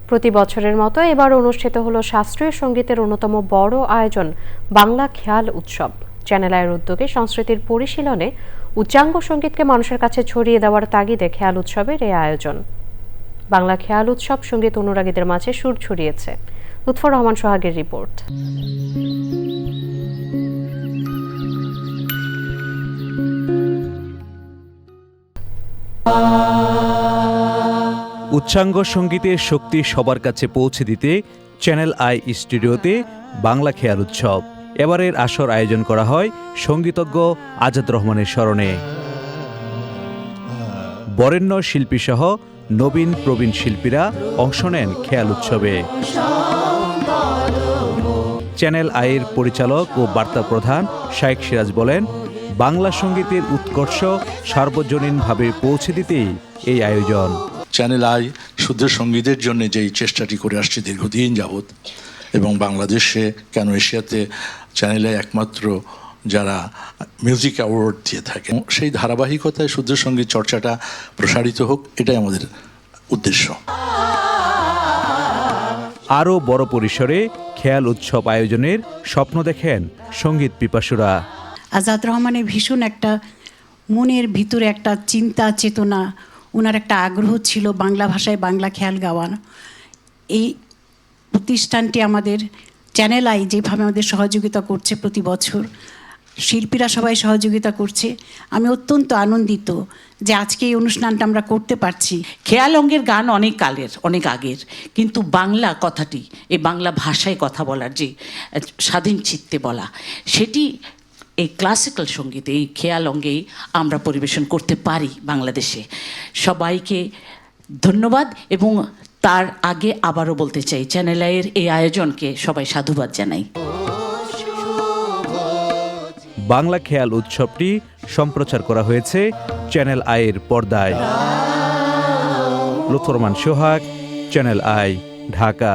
প্রতি বছরের মতো এবার অনুষ্ঠিত হলো শাস্ত্রীয় সঙ্গীতের অন্যতম বড় আয়োজন বাংলা খেয়াল উৎসব। চ্যানেল আইয়ের উদ্যোগে সংস্কৃতির পরিশীলনে উচ্চাঙ্গ সঙ্গীতকে মানুষের কাছে ছড়িয়ে দেওয়ার তাগিদে খেয়াল উৎসবের এই আয়োজন। বাংলা খেয়াল উৎসব সঙ্গীত অনুরাগীদের মাঝে সুর ছড়িয়েছে। লুৎফর রহমান সোহাগের রিপোর্ট। উচ্চাঙ্গ সঙ্গীতের শক্তি সবার কাছে পৌঁছে দিতে চ্যানেল আই স্টুডিওতে বাংলা খেয়াল উৎসব। এবারের আসর আয়োজন করা হয় সঙ্গীতজ্ঞ আজাদ রহমানের স্মরণে। বরেণ্য শিল্পীসহ নবীন প্রবীণ শিল্পীরা অংশ নেন খেয়াল উৎসবে। চ্যানেল আইয়ের পরিচালক ও বার্তা প্রধান শাইখ সিরাজ বলেন, বাংলা সঙ্গীতের উৎকর্ষ সার্বজনীনভাবে পৌঁছে দিতেই এই আয়োজন। চ্যানেল আই শুদ্ধ সঙ্গীতের জন্য যেই চেষ্টাটি করে আসছে দীর্ঘদিন যাবৎ, এবং বাংলাদেশে কেন এশিয়াতে চ্যানেল আই একমাত্র যারা মিউজিক অ্যাওয়ার্ড দিয়ে থাকে, সেই ধারাবাহিকতায় শুদ্ধ সঙ্গীত চর্চাটা প্রসারিত হোক, এটাই আমাদের উদ্দেশ্য। আরও বড় পরিসরে খেয়াল উৎসব আয়োজনের স্বপ্ন দেখেন সঙ্গীত পিপাসুরা। আজাদ রহমানের ভীষণ একটা মনের ভিতরে একটা চিন্তা চেতনা, ওনার একটা আগ্রহ ছিল বাংলা ভাষায় বাংলা খেয়াল গাওয়ানো। এই প্রতিষ্ঠানটি আমাদের চ্যানেল আই যেভাবে আমাদের সহযোগিতা করছে, প্রতি বছর শিল্পীরা সবাই সহযোগিতা করছে। আমি অত্যন্ত আনন্দিত যে আজকে এই অনুষ্ঠানটা আমরা করতে পারছি। খেয়াল অঙ্গের গান অনেক কালের, অনেক আগের, কিন্তু বাংলা কথাটি, এই বাংলা ভাষায় কথা বলার যে স্বাধীন চিত্তে বলা, সেটি এই ক্লাসিক্যাল সঙ্গীতে, এই খেয়াল অঙ্গেই আমরা পরিবেশন করতে পারি বাংলাদেশে। সবাইকে ধন্যবাদ, এবং তার আগে আবারও বলতে চাই, চ্যানেল আইয়ের এই আয়োজনকে সবাই সাধুবাদ জানাই। বাংলা খেয়াল উৎসবটি সম্প্রচার করা হয়েছে চ্যানেল আইয়ের পর্দায়। লুৎফর রহমান সোহাগ, চ্যানেল আই, ঢাকা।